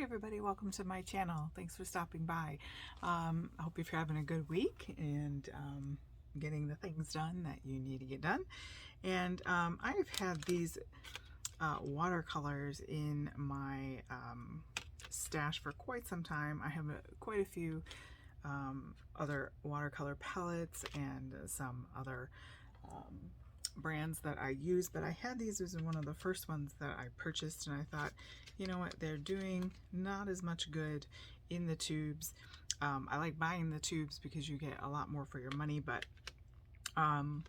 Hi everybody, welcome to my channel. Thanks for stopping by. I hope you're having a good week and getting the things done that you need to get done. And I've had these watercolors in my stash for quite some time. I have quite a few other watercolor palettes and some other brands that I use, but I had these as one of the first ones that I purchased, and I thought, you know what, they're doing not as much good in the tubes. I like buying the tubes because you get a lot more for your money, but I'm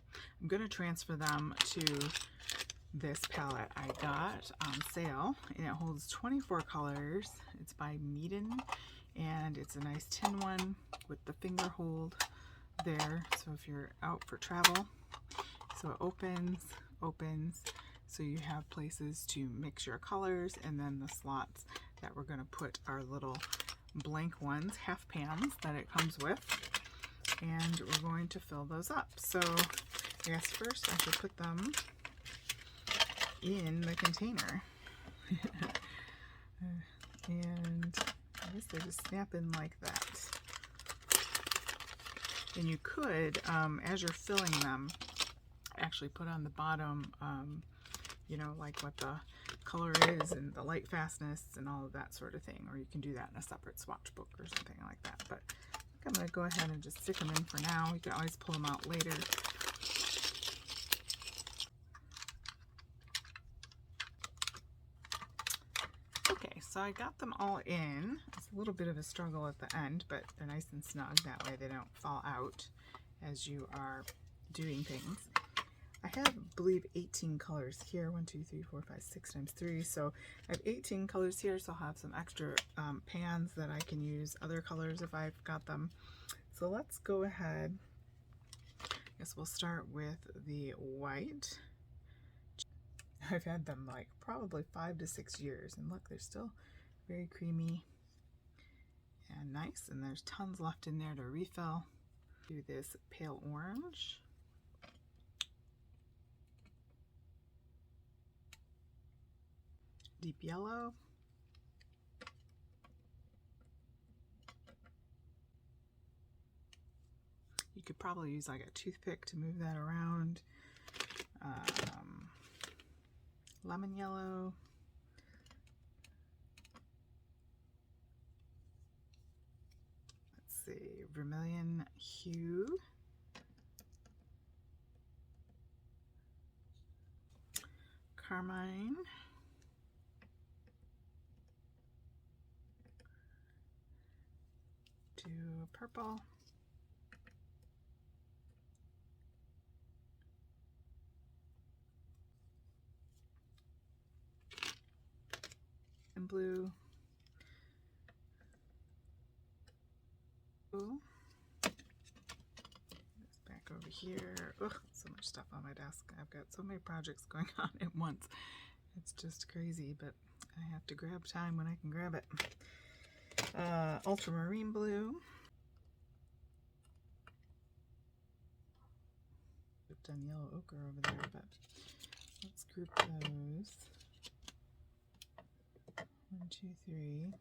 going to transfer them to this palette I got on sale, and it holds 24 colors. It's by Maynard, and it's a nice tin one with the finger hold there, so if you're out for travel. So it opens, so you have places to mix your colors, and then the slots that we're going to put our little blank ones, half pans that it comes with, and we're going to fill those up. So I guess first I should put them in the container. And I guess they just snap in like that. And you could, as you're filling them, actually put on the bottom, you know, like what the color is and the light fastness and all of that sort of thing, or you can do that in a separate swatch book or something like that. But I think I'm going to go ahead and just stick them in for now. You can always pull them out later. Okay, so I got them all in. It's a little bit of a struggle at the end, but they're nice and snug, that way they don't fall out as you are doing things. I have, I believe, 18 colors here. 1, 2, 3, 4, 5, 6 times 3. So I have 18 colors here, so I'll have some extra pans that I can use other colors if I've got them. So let's go ahead. I guess we'll start with the white. I've had them like probably 5 to 6 years, and look, they're still very creamy and nice, and there's tons left in there to refill. Do this pale orange. Deep yellow, you could probably use like a toothpick to move that around. Lemon yellow, let's see, vermilion hue, carmine, to purple, and blue, back over here. Ugh, so much stuff on my desk. I've got so many projects going on at once. It's just crazy, but I have to grab time when I can grab it. Ultramarine blue. I've done yellow ochre over there, but let's group those. 1, 2, 3.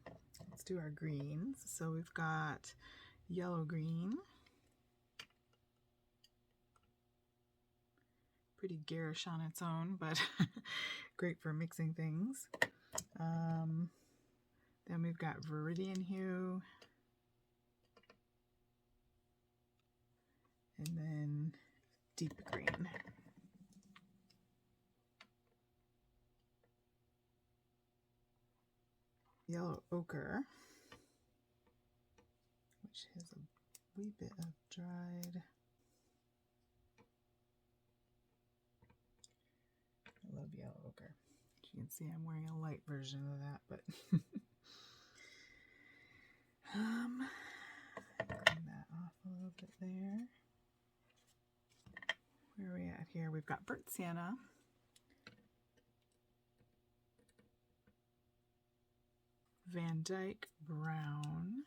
Let's do our greens. So we've got yellow green. Pretty garish on its own, but great for mixing things. Then we've got viridian hue. And then deep green. Yellow ochre, which has a wee bit of dried. I love yellow ochre. As you can see, I'm wearing a light version of that, but clean that off a little bit there. Where are we at here? We've got burnt sienna, Van Dyke brown,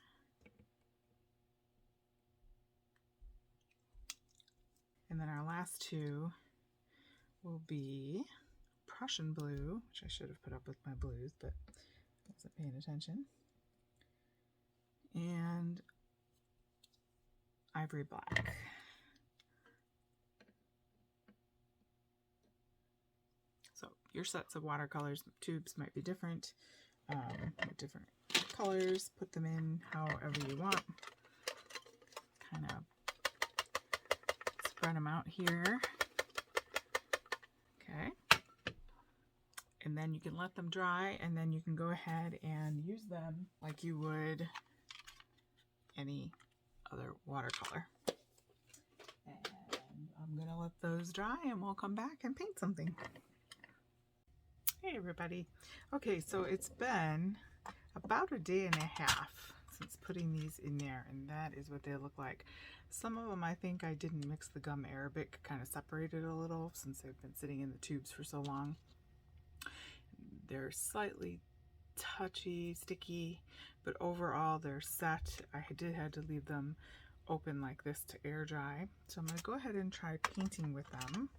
and then our last two will be Prussian blue, which I should have put up with my blues, but wasn't paying attention. And ivory black. So your sets of watercolors tubes might be different, with different colors. Put them in however you want. Kind of spread them out here. Okay. And then you can let them dry, and then you can go ahead and use them like you would any other watercolor. And I'm gonna let those dry and we'll come back and paint something. Hey everybody. Okay, so it's been about a day and a half since putting these in there, and that is what they look like. Some of them I think I didn't mix the gum arabic, kind of separated a little since they've been sitting in the tubes for so long. They're slightly touchy, sticky, but overall they're set. I did have to leave them open like this to air dry. So I'm going to go ahead and try painting with them.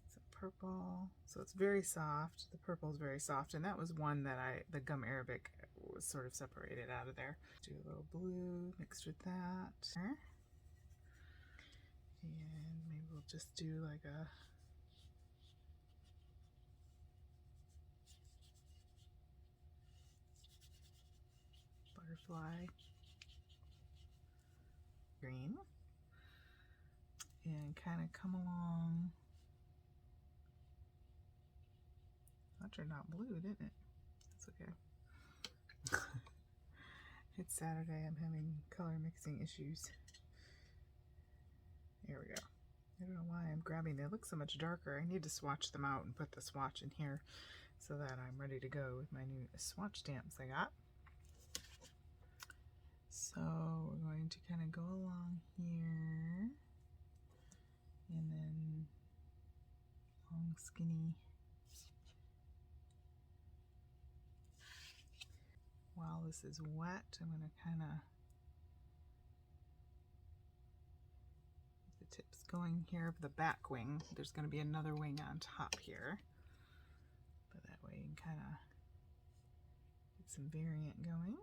It's a purple, so it's very soft. The purple is very soft, and that was one that the gum arabic was sort of separated out of there. Do a little blue mixed with that. And maybe we'll just do like a butterfly green, and kind of come along. That turned out blue, didn't it? That's okay. It's Saturday, I'm having color mixing issues. There we go. I don't know why I'm grabbing, they look so much darker. I need to swatch them out and put the swatch in here so that I'm ready to go with my new swatch stamps I got. So we're going to kind of go along here, and then long skinny. While this is wet, I'm going to kind of the tips going here of the back wing. There's going to be another wing on top here, but that way you can kind of get some variant going.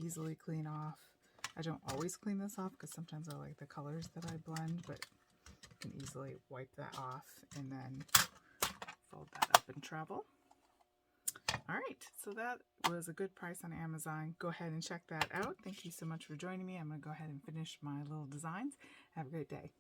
Easily clean off. I don't always clean this off because sometimes I like the colors that I blend, but you can easily wipe that off and then fold that up and travel. Alright, so that was a good price on Amazon. Go ahead and check that out. Thank you so much for joining me. I'm going to go ahead and finish my little designs. Have a great day.